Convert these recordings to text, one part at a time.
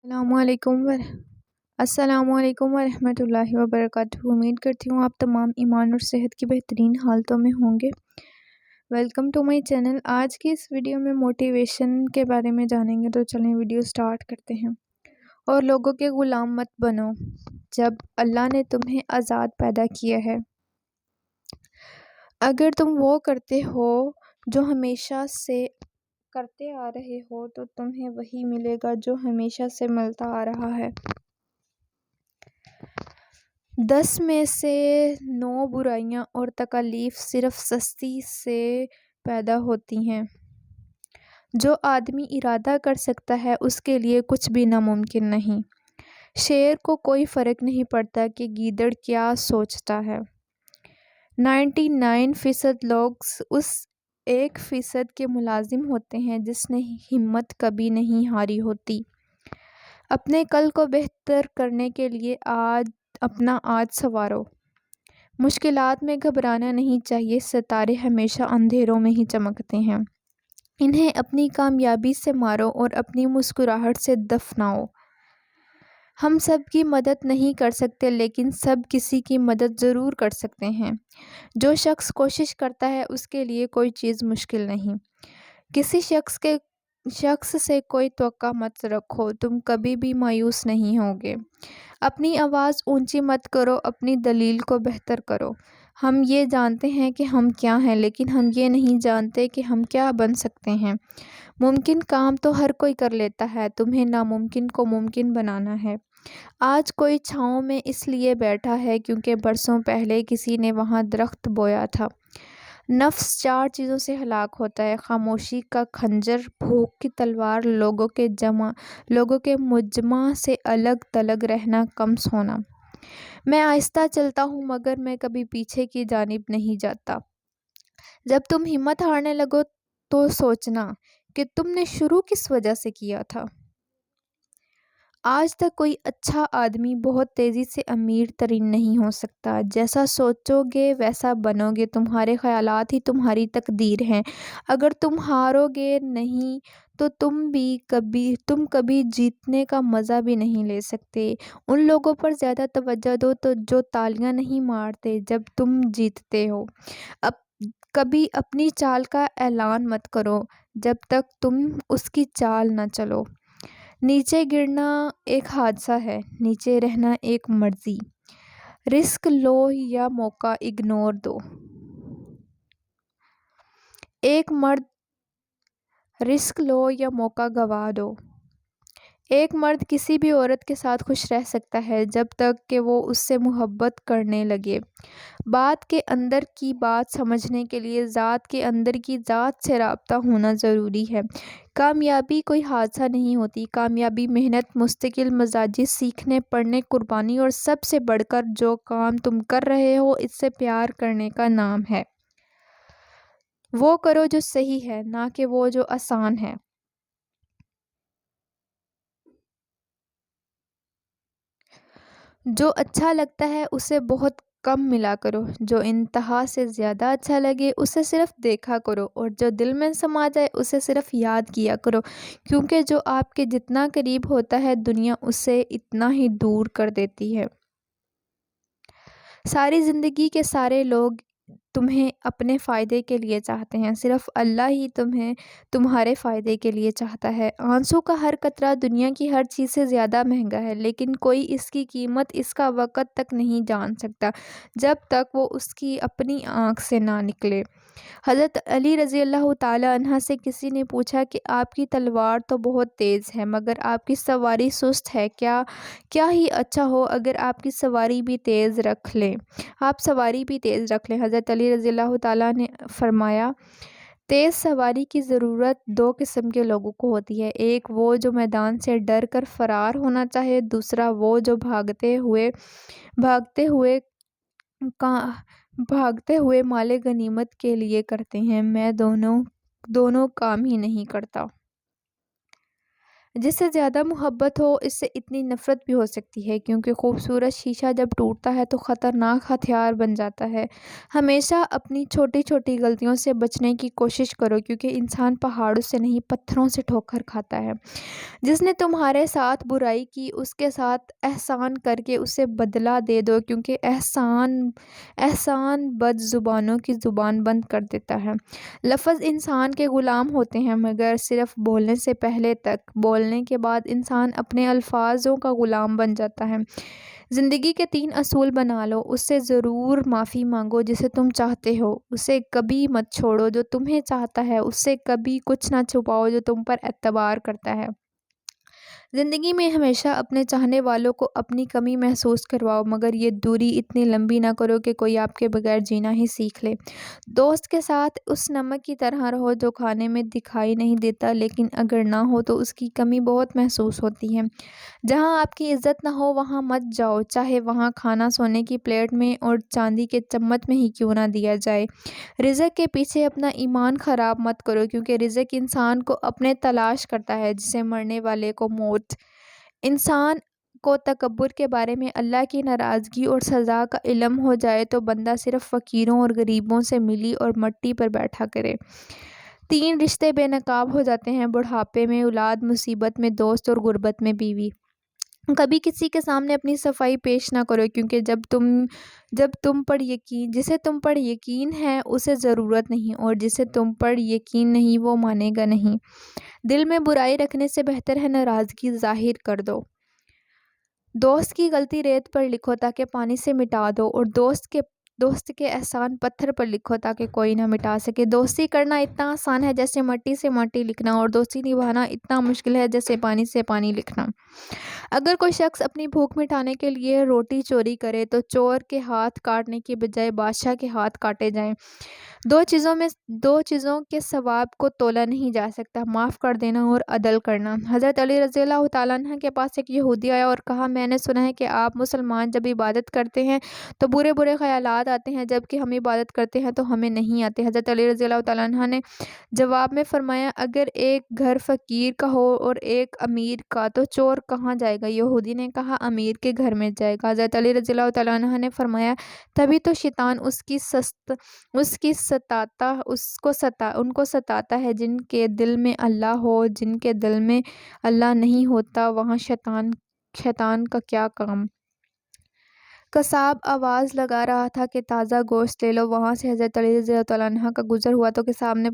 السلام علیکم ور السلام علیکم ورحمۃ اللہ وبرکاتہ۔ امید کرتی ہوں آپ تمام ایمان اور صحت کی بہترین حالتوں میں ہوں گے۔ Welcome to my channel. آج کی اس ویڈیو میں موٹیویشن کے بارے میں جانیں گے، تو چلیں ویڈیو سٹارٹ کرتے ہیں۔ اور لوگوں کے غلام مت بنو جب اللہ نے تمہیں آزاد پیدا کیا ہے۔ اگر تم وہ کرتے ہو جو ہمیشہ سے کرتے آ رہے ہو تو تمہیں وہی ملے گا جو ہمیشہ سے ملتا آ رہا ہے۔ 10 میں سے 9 برائیاں اور تکالیف صرف سستی سے پیدا ہوتی ہیں۔ جو آدمی ارادہ کر سکتا ہے اس کے لیے کچھ بھی ناممکن نہیں۔ شیر کو کوئی فرق نہیں پڑتا کہ گیدڑ کیا سوچتا ہے۔ 99% لوگ اس 1% کے ملازم ہوتے ہیں جس نے ہمت کبھی نہیں ہاری ہوتی۔ اپنے کل کو بہتر کرنے کے لیے اپنا آج سنوارو۔ مشکلات میں گھبرانا نہیں چاہیے، ستارے ہمیشہ اندھیروں میں ہی چمکتے ہیں۔ انہیں اپنی کامیابی سے مارو اور اپنی مسکراہٹ سے دفناؤ۔ ہم سب کی مدد نہیں کر سکتے لیکن سب کسی کی مدد ضرور کر سکتے ہیں۔ جو شخص کوشش کرتا ہے اس کے لیے کوئی چیز مشکل نہیں۔ کسی شخص سے کوئی توقع مت رکھو، تم کبھی بھی مایوس نہیں ہوگے۔ اپنی آواز اونچی مت کرو، اپنی دلیل کو بہتر کرو۔ ہم یہ جانتے ہیں کہ ہم کیا ہیں لیکن ہم یہ نہیں جانتے کہ ہم کیا بن سکتے ہیں۔ ممکن کام تو ہر کوئی کر لیتا ہے، تمہیں ناممکن کو ممکن بنانا ہے۔ آج کوئی چھاؤں میں اس لیے بیٹھا ہے کیونکہ برسوں پہلے کسی نے وہاں درخت بویا تھا۔ نفس 4 چیزوں سے ہلاک ہوتا ہے: خاموشی کا خنجر، بھوک کی تلوار، لوگوں کے مجمع سے الگ تھلگ رہنا، کم سونا۔ میں آہستہ چلتا ہوں مگر میں کبھی پیچھے کی جانب نہیں جاتا۔ جب تم ہمت ہارنے لگو تو سوچنا کہ تم نے شروع کس وجہ سے کیا تھا۔ آج تک کوئی اچھا آدمی بہت تیزی سے امیر ترین نہیں ہو سکتا۔ جیسا سوچو گے ویسا بنو گے، تمہارے خیالات ہی تمہاری تقدیر ہیں۔ اگر تم ہارو گے نہیں تو تم کبھی جیتنے کا مزہ بھی نہیں لے سکتے۔ ان لوگوں پر زیادہ توجہ دو جو تالیاں نہیں مارتے جب تم جیتتے ہو۔ کبھی اپنی چال کا اعلان مت کرو جب تک تم اس کی چال نہ چلو۔ نیچے گرنا ایک حادثہ ہے، نیچے رہنا ایک مرضی۔ رسک لو یا موقع اگنور دو۔ رسک لو یا موقع گنوا دو۔ ایک مرد کسی بھی عورت کے ساتھ خوش رہ سکتا ہے جب تک کہ وہ اس سے محبت کرنے لگے۔ بات کے اندر کی بات سمجھنے کے لیے ذات کے اندر کی ذات سے رابطہ ہونا ضروری ہے۔ کامیابی کوئی حادثہ نہیں ہوتی، کامیابی محنت، مستقل مزاجی، سیکھنے، پڑھنے، قربانی اور سب سے بڑھ کر جو کام تم کر رہے ہو اس سے پیار کرنے کا نام ہے۔ وہ کرو جو صحیح ہے، نہ کہ وہ جو آسان ہے۔ جو اچھا لگتا ہے اسے بہت کم ملا کرو، جو انتہا سے زیادہ اچھا لگے اسے صرف دیکھا کرو، اور جو دل میں سما جائے اسے صرف یاد کیا کرو، کیونکہ جو آپ کے جتنا قریب ہوتا ہے دنیا اسے اتنا ہی دور کر دیتی ہے۔ ساری زندگی کے سارے لوگ تمہیں اپنے فائدے کے لیے چاہتے ہیں، صرف اللہ ہی تمہیں تمہارے فائدے کے لیے چاہتا ہے۔ آنسو کا ہر قطرہ دنیا کی ہر چیز سے زیادہ مہنگا ہے، لیکن کوئی اس کی قیمت اس کا وقت تک نہیں جان سکتا جب تک وہ اس کی اپنی آنکھ سے نہ نکلے۔ حضرت علی رضی اللہ تعالیٰ عنہ سے کسی نے پوچھا کہ آپ کی تلوار تو بہت تیز ہے مگر آپ کی سواری سست ہے، کیا ہی اچھا ہو اگر آپ کی سواری بھی تیز رکھ لیں۔ حضرت علی رضی اللہ تعالیٰ نے فرمایا، تیز سواری کی ضرورت 2 قسم کے لوگوں کو ہوتی ہے، ایک وہ جو میدان سے ڈر کر فرار ہونا چاہے، دوسرا وہ جو بھاگتے ہوئے مال غنیمت کے لیے کرتے ہیں۔ میں دونوں کام ہی نہیں کرتا۔ جس سے زیادہ محبت ہو اس سے اتنی نفرت بھی ہو سکتی ہے، کیونکہ خوبصورت شیشہ جب ٹوٹتا ہے تو خطرناک ہتھیار بن جاتا ہے۔ ہمیشہ اپنی چھوٹی چھوٹی غلطیوں سے بچنے کی کوشش کرو، کیونکہ انسان پہاڑوں سے نہیں پتھروں سے ٹھوکر کھاتا ہے۔ جس نے تمہارے ساتھ برائی کی اس کے ساتھ احسان کر کے اسے بدلہ دے دو، کیونکہ احسان بد زبانوں کی زبان بند کر دیتا ہے۔ لفظ انسان کے غلام ہوتے ہیں مگر صرف بولنے سے پہلے تک، بولنے کے بعد انسان اپنے الفاظوں کا غلام بن جاتا ہے۔ زندگی کے 3 اصول بنا لو، اس سے ضرور معافی مانگو جسے تم چاہتے ہو، اسے کبھی مت چھوڑو جو تمہیں چاہتا ہے، اس سے کبھی کچھ نہ چھپاؤ جو تم پر اعتبار کرتا ہے۔ زندگی میں ہمیشہ اپنے چاہنے والوں کو اپنی کمی محسوس کرواؤ، مگر یہ دوری اتنی لمبی نہ کرو کہ کوئی آپ کے بغیر جینا ہی سیکھ لے۔ دوست کے ساتھ اس نمک کی طرح رہو جو کھانے میں دکھائی نہیں دیتا، لیکن اگر نہ ہو تو اس کی کمی بہت محسوس ہوتی ہے۔ جہاں آپ کی عزت نہ ہو وہاں مت جاؤ، چاہے وہاں کھانا سونے کی پلیٹ میں اور چاندی کے چمچ میں ہی کیوں نہ دیا جائے۔ رزق کے پیچھے اپنا ایمان خراب مت کرو، کیونکہ رزق انسان کو اپنے تلاش کرتا ہے، جسے مرنے والے کو موت۔ انسان کو تکبر کے بارے میں اللہ کی ناراضگی اور سزا کا علم ہو جائے تو بندہ صرف فقیروں اور غریبوں سے ملی اور مٹی پر بیٹھا کرے۔ 3 رشتے بے نقاب ہو جاتے ہیں: بڑھاپے میں اولاد، مصیبت میں دوست اور غربت میں بیوی۔ کبھی کسی کے سامنے اپنی صفائی پیش نہ کرو، کیونکہ جسے تم پر یقین ہے اسے ضرورت نہیں، اور جسے تم پر یقین نہیں وہ مانے گا نہیں۔ دل میں برائی رکھنے سے بہتر ہے ناراضگی ظاہر کر دو۔ دوست کی غلطی ریت پر لکھو تاکہ پانی سے مٹا دو، اور دوست کے احسان پتھر پر لکھو تاکہ کوئی نہ مٹا سکے۔ دوستی کرنا اتنا آسان ہے جیسے مٹی سے مٹی لکھنا، اور دوستی نبھانا اتنا مشکل ہے جیسے پانی سے پانی لکھنا۔ اگر کوئی شخص اپنی بھوک مٹانے کے لیے روٹی چوری کرے تو چور کے ہاتھ کاٹنے کی بجائے بادشاہ کے ہاتھ کاٹے جائیں۔ 2 چیزوں کے ثواب کو تولا نہیں جا سکتا: معاف کر دینا اور عدل کرنا۔ حضرت علی رضی اللہ تعالیٰ عنہ کے پاس ایک یہودی آیا اور کہا، میں نے سنا ہے کہ آپ مسلمان جب عبادت کرتے ہیں تو برے برے خیالات آتے ہیں، جبکہ ہم عبادت کرتے ہیں تو ہمیں نہیں آتے۔ حضرت علی رضی اللہ تعالیٰ عنہ نے جواب میں فرمایا، اگر ایک گھر فقیر کا ہو اور ایک امیر کا تو چور کہاں جائے گا؟ یہودی نے کہا، امیر کے گھر میں جائے گا۔ حضرت علی رضی اللہ تعالیٰ عنہ نے فرمایا، تبھی تو شیطان ان کو ستاتا ہے جن کے دل میں اللہ ہو، جن کے دل میں اللہ نہیں ہوتا وہاں شیطان کا کیا کام۔ قصاب آواز لگا رہا تھا کہ تازہ گوشت لے لو۔ وہاں سے حضرت علی رضی اللہ تعالیٰ عنہ کا گزر ہوا تو قصاب نے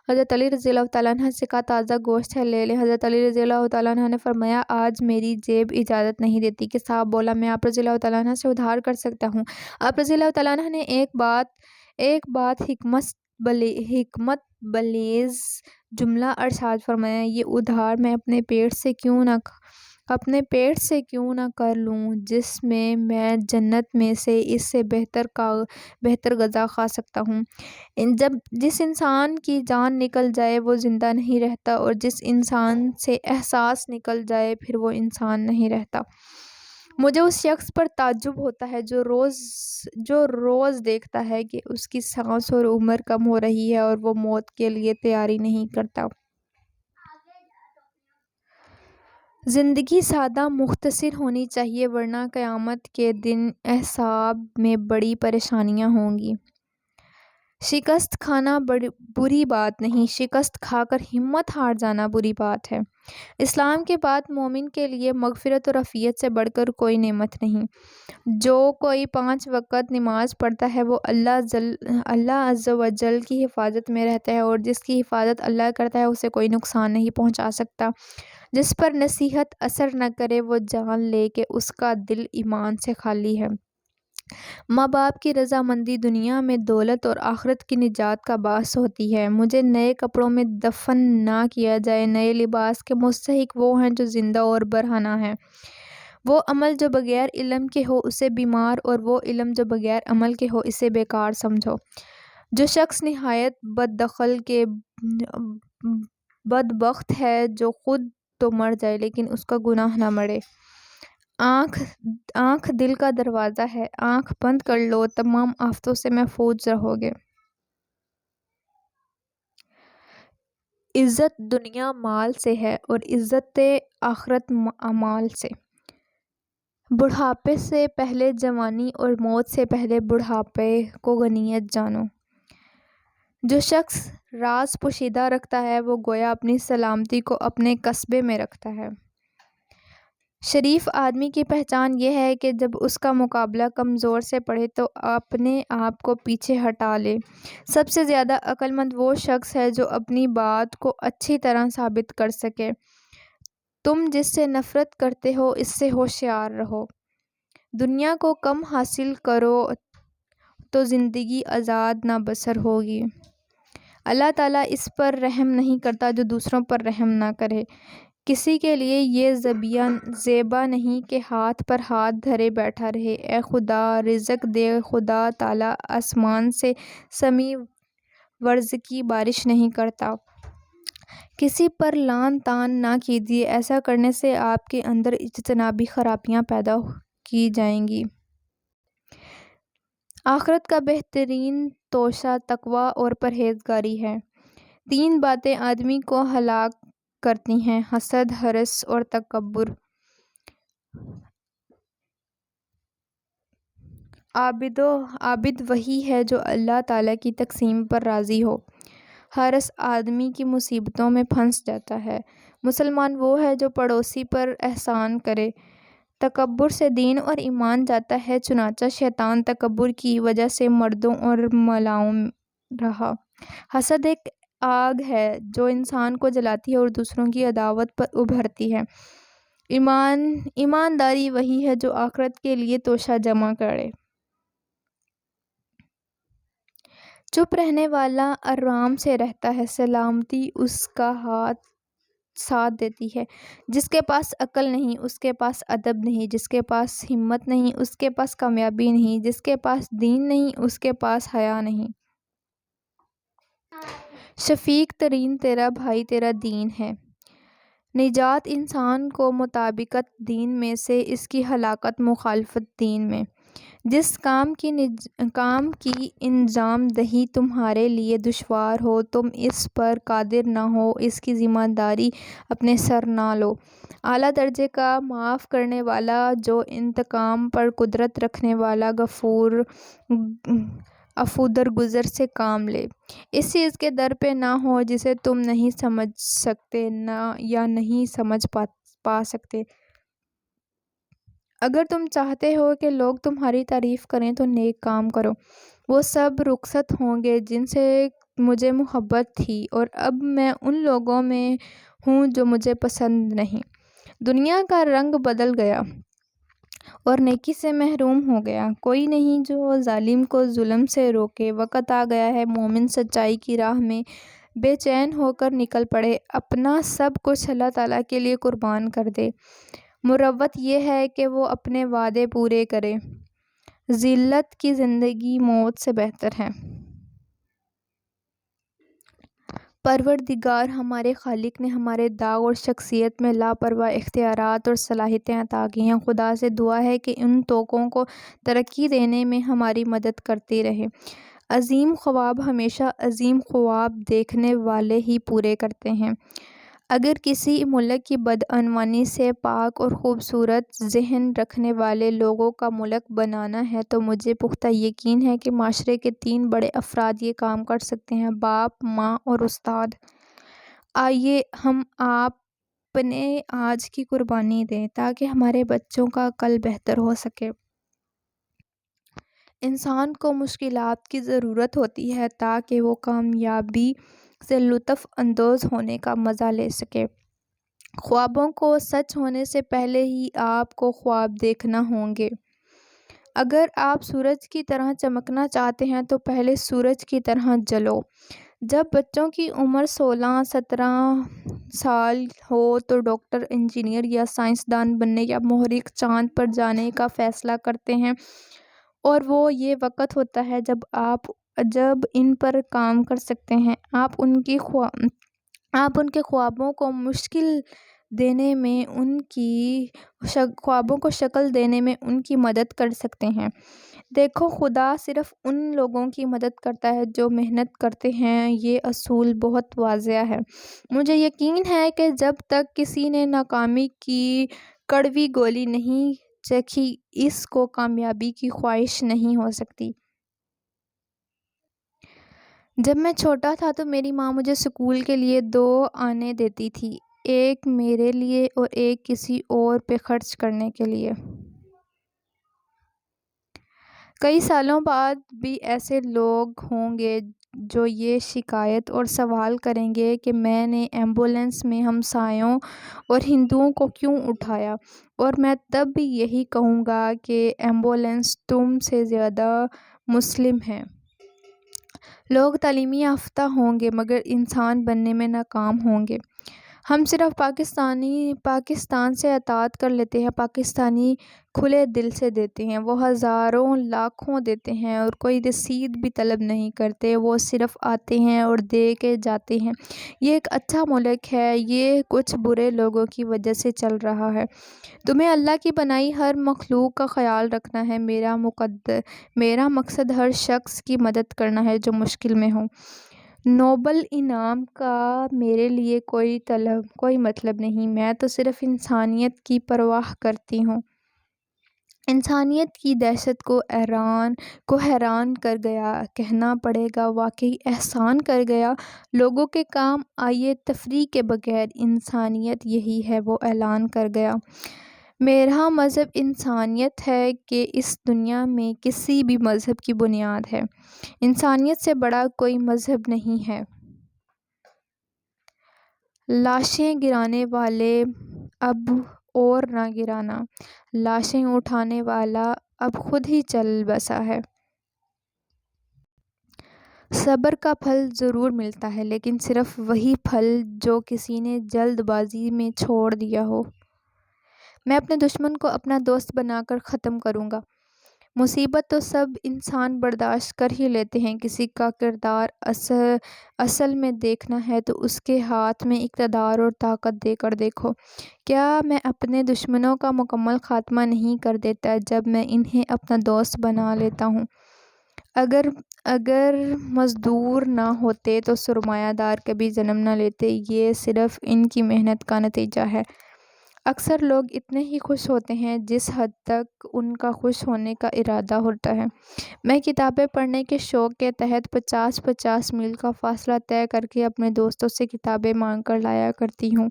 حضرت علی رضی اللہ تعالیٰ عنہ سے کہا، تازہ گوشت ہے، لے لیں۔ حضرت علی رضی اللہ تعالیٰ عنہ نے فرمایا، آج میری جیب اجازت نہیں دیتی۔ قصاب بولا، میں آپ رضی اللہ تعالیٰ عنہ سے ادھار کر سکتا ہوں۔ آپ رضی اللہ تعالیٰ عنہ نے ایک بات حکمت بلیز جملہ ارشاد فرمایا، یہ ادھار میں اپنے پیٹ سے کیوں نہ کر لوں، جس میں جنت میں سے اس سے بہتر غذا کھا سکتا ہوں۔ جس انسان کی جان نکل جائے وہ زندہ نہیں رہتا، اور جس انسان سے احساس نکل جائے پھر وہ انسان نہیں رہتا۔ مجھے اس شخص پر تعجب ہوتا ہے جو روز دیکھتا ہے کہ اس کی سانس اور عمر کم ہو رہی ہے اور وہ موت کے لیے تیاری نہیں کرتا۔ زندگی سادہ مختصر ہونی چاہیے، ورنہ قیامت کے دن حساب میں بڑی پریشانیاں ہوں گی۔ شکست کھانا بری بات نہیں، شکست کھا کر ہمت ہار جانا بری بات ہے۔ اسلام کے بعد مومن کے لیے مغفرت اور عافیت سے بڑھ کر کوئی نعمت نہیں۔ جو کوئی 5 وقت نماز پڑھتا ہے وہ اللہ عز و جل کی حفاظت میں رہتا ہے، اور جس کی حفاظت اللہ کرتا ہے اسے کوئی نقصان نہیں پہنچا سکتا۔ جس پر نصیحت اثر نہ کرے وہ جان لے کہ اس کا دل ایمان سے خالی ہے۔ ماں باپ کی رضامندی دنیا میں دولت اور آخرت کی نجات کا باعث ہوتی ہے۔ مجھے نئے کپڑوں میں دفن نہ کیا جائے۔ نئے لباس کے مستحق وہ ہیں جو زندہ اور برہنہ ہیں۔ وہ عمل جو بغیر علم کے ہو اسے بیمار، اور وہ علم جو بغیر عمل کے ہو اسے بیکار سمجھو۔ جو شخص نہایت بدبخت ہے جو خود تو مر جائے لیکن اس کا گناہ نہ مرے۔ آنکھ دل کا دروازہ ہے، آنکھ بند کر لو، تمام آفتوں سے محفوظ رہو گے۔ عزت دنیا مال سے ہے اور عزت آخرت اعمال سے۔ بڑھاپے سے پہلے جوانی اور موت سے پہلے بڑھاپے کو غنیمت جانو۔ جو شخص راز پوشیدہ رکھتا ہے وہ گویا اپنی سلامتی کو اپنے قصبے میں رکھتا ہے۔ شریف آدمی کی پہچان یہ ہے کہ جب اس کا مقابلہ کمزور سے پڑے تو اپنے آپ کو پیچھے ہٹا لے۔ سب سے زیادہ عقل مند وہ شخص ہے جو اپنی بات کو اچھی طرح ثابت کر سکے۔ تم جس سے نفرت کرتے ہو اس سے ہوشیار رہو۔ دنیا کو کم حاصل کرو تو زندگی آزاد نہ بسر ہوگی۔ اللہ تعالیٰ اس پر رحم نہیں کرتا جو دوسروں پر رحم نہ کرے۔ کسی کے لیے یہ زیبا نہیں کہ ہاتھ پر ہاتھ دھرے بیٹھا رہے۔ اے خدا رزق دے، خدا تعالیٰ آسمان سے سمیع ورزقی بارش نہیں کرتا۔ کسی پر لعن طعن نہ کیجیے، ایسا کرنے سے آپ کے اندر اجتنابی خرابیاں پیدا کی جائیں گی۔ آخرت کا بہترین توشہ تقویٰ اور پرہیزگاری ہے۔ 3 باتیں آدمی کو ہلاک کرتی ہیں: حسد، حرص اور تکبر۔ عابد وہی ہے جو اللہ تعالیٰ کی تقسیم پر راضی ہو۔ حرص آدمی کی مصیبتوں میں پھنس جاتا ہے۔ مسلمان وہ ہے جو پڑوسی پر احسان کرے۔ تکبر سے دین اور ایمان جاتا ہے، چنانچہ شیطان تکبر کی وجہ سے مردوں اور ملاؤں رہا۔ حسد ایک آگ ہے جو انسان کو جلاتی ہے اور دوسروں کی عداوت پر ابھرتی ہے۔ ایمانداری وہی ہے جو آخرت کے لیے توشہ جمع کرے۔ چپ رہنے والا آرام سے رہتا ہے، سلامتی اس کا ساتھ دیتی ہے۔ جس کے پاس عقل نہیں اس کے پاس ادب نہیں، جس کے پاس ہمت نہیں اس کے پاس کامیابی نہیں، جس کے پاس دین نہیں اس کے پاس حیا نہیں۔ شفیق ترین تیرا بھائی تیرا دین ہے۔ نجات انسان کو مطابقت دین میں سے، اس کی ہلاکت مخالفت دین میں۔ جس کام کی انجام دہی تمہارے لیے دشوار ہو، تم اس پر قادر نہ ہو، اس کی ذمہ داری اپنے سر نہ لو۔ اعلیٰ درجے کا معاف کرنے والا، جو انتقام پر قدرت رکھنے والا، غفور عفو درگزر سے کام لے۔ اس چیز کے در پہ نہ ہو جسے تم نہیں سمجھ سکتے یا نہیں سمجھ پا سکتے۔ اگر تم چاہتے ہو کہ لوگ تمہاری تعریف کریں تو نیک کام کرو۔ وہ سب رخصت ہوں گے جن سے مجھے محبت تھی، اور اب میں ان لوگوں میں ہوں جو مجھے پسند نہیں۔ دنیا کا رنگ بدل گیا اور نیکی سے محروم ہو گیا۔ کوئی نہیں جو ظالم کو ظلم سے روکے۔ وقت آ گیا ہے مومن سچائی کی راہ میں بے چین ہو کر نکل پڑے، اپنا سب کچھ اللہ تعالیٰ کے لیے قربان کر دے۔ مروت یہ ہے کہ وہ اپنے وعدے پورے کرے۔ ذلت کی زندگی موت سے بہتر ہے۔ پروردگار ہمارے خالق نے ہمارے داغ اور شخصیت میں لاپرواہ اختیارات اور صلاحیتیں عطا کی ہیں۔ خدا سے دعا ہے کہ ان طوقوں کو ترقی دینے میں ہماری مدد کرتے رہے۔ عظیم خواب ہمیشہ عظیم خواب دیکھنے والے ہی پورے کرتے ہیں۔ اگر کسی ملک کی بدعنوانی سے پاک اور خوبصورت ذہن رکھنے والے لوگوں کا ملک بنانا ہے تو مجھے پختہ یقین ہے کہ معاشرے کے 3 بڑے افراد یہ کام کر سکتے ہیں: باپ، ماں اور استاد۔ آئیے ہم اپنے آج کی قربانی دیں تاکہ ہمارے بچوں کا کل بہتر ہو سکے۔ انسان کو مشکلات کی ضرورت ہوتی ہے تاکہ وہ کامیابی سے لطف اندوز ہونے کا مزہ لے سکے۔ خوابوں کو سچ ہونے سے پہلے ہی آپ کو خواب دیکھنا ہوں گے۔ اگر آپ سورج کی طرح چمکنا چاہتے ہیں تو پہلے سورج کی طرح جلو۔ جب بچوں کی عمر 16-17 سال ہو تو ڈاکٹر، انجینئر یا سائنسدان بننے یا محقق چاند پر جانے کا فیصلہ کرتے ہیں، اور وہ یہ وقت ہوتا ہے جب ان پر کام کر سکتے ہیں۔ آپ ان کے خوابوں کو خوابوں کو شکل دینے میں ان کی مدد کر سکتے ہیں۔ دیکھو، خدا صرف ان لوگوں کی مدد کرتا ہے جو محنت کرتے ہیں۔ یہ اصول بہت واضح ہے۔ مجھے یقین ہے کہ جب تک کسی نے ناکامی کی کڑوی گولی نہیں چکھی، اس کو کامیابی کی خواہش نہیں ہو سکتی۔ جب میں چھوٹا تھا تو میری ماں مجھے اسکول کے لیے 2 آنے دیتی تھی، ایک میرے لیے اور ایک کسی اور پہ خرچ کرنے کے لیے۔ کئی سالوں بعد بھی ایسے لوگ ہوں گے جو یہ شکایت اور سوال کریں گے کہ میں نے ایمبولینس میں ہمسایوں اور ہندوؤں کو کیوں اٹھایا، اور میں تب بھی یہی کہوں گا کہ ایمبولینس تم سے زیادہ مسلم ہے۔ لوگ تعلیم یافتہ ہوں گے مگر انسان بننے میں ناکام ہوں گے۔ ہم صرف پاکستان سے اطاعت کر لیتے ہیں۔ پاکستانی کھلے دل سے دیتے ہیں، وہ ہزاروں لاکھوں دیتے ہیں اور کوئی رسید بھی طلب نہیں کرتے، وہ صرف آتے ہیں اور دے کے جاتے ہیں۔ یہ ایک اچھا ملک ہے، یہ کچھ برے لوگوں کی وجہ سے چل رہا ہے۔ تمہیں اللہ کی بنائی ہر مخلوق کا خیال رکھنا ہے۔ میرا مقصد ہر شخص کی مدد کرنا ہے جو مشکل میں ہو۔ نوبل انعام کا میرے لیے کوئی مطلب نہیں، میں تو صرف انسانیت کی پرواہ کرتی ہوں۔ انسانیت کی دہشت کو حیران کر گیا، کہنا پڑے گا واقعی احسان کر گیا۔ لوگوں کے کام آئیے تفریح کے بغیر، انسانیت یہی ہے، وہ اعلان کر گیا۔ میرا مذہب انسانیت ہے کہ اس دنیا میں کسی بھی مذہب کی بنیاد ہے۔ انسانیت سے بڑا کوئی مذہب نہیں ہے۔ لاشیں گرانے والے اب اور نہ گرانا، لاشیں اٹھانے والا اب خود ہی چل بسا ہے۔ صبر کا پھل ضرور ملتا ہے، لیکن صرف وہی پھل جو کسی نے جلد بازی میں چھوڑ دیا ہو۔ میں اپنے دشمن کو اپنا دوست بنا کر ختم کروں گا۔ مصیبت تو سب انسان برداشت کر ہی لیتے ہیں۔ کسی کا کردار اصل میں دیکھنا ہے تو اس کے ہاتھ میں اقتدار اور طاقت دے کر دیکھو۔ کیا میں اپنے دشمنوں کا مکمل خاتمہ نہیں کر دیتا جب میں انہیں اپنا دوست بنا لیتا ہوں؟ اگر مزدور نہ ہوتے تو سرمایہ دار کبھی جنم نہ لیتے۔ یہ صرف ان کی محنت کا نتیجہ ہے۔ اکثر لوگ اتنے ہی خوش ہوتے ہیں جس حد تک ان کا خوش ہونے کا ارادہ ہوتا ہے۔ میں کتابیں پڑھنے کے شوق کے تحت 50 میل کا فاصلہ طے کر کے اپنے دوستوں سے کتابیں مانگ کر لایا کرتی ہوں۔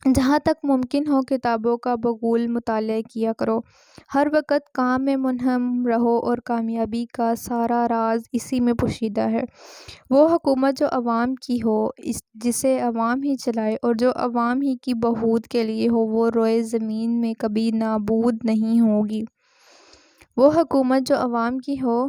جہاں تک ممکن ہو کتابوں کا بغور مطالعہ کیا کرو۔ ہر وقت کام میں منہم رہو اور کامیابی کا سارا راز اسی میں پوشیدہ ہے۔ وہ حکومت جو عوام کی ہو، جسے عوام ہی چلائے اور جو عوام ہی کی بہبود کے لیے ہو، وہ روئے زمین میں کبھی نابود نہیں ہوگی۔ وہ حکومت جو عوام کی ہو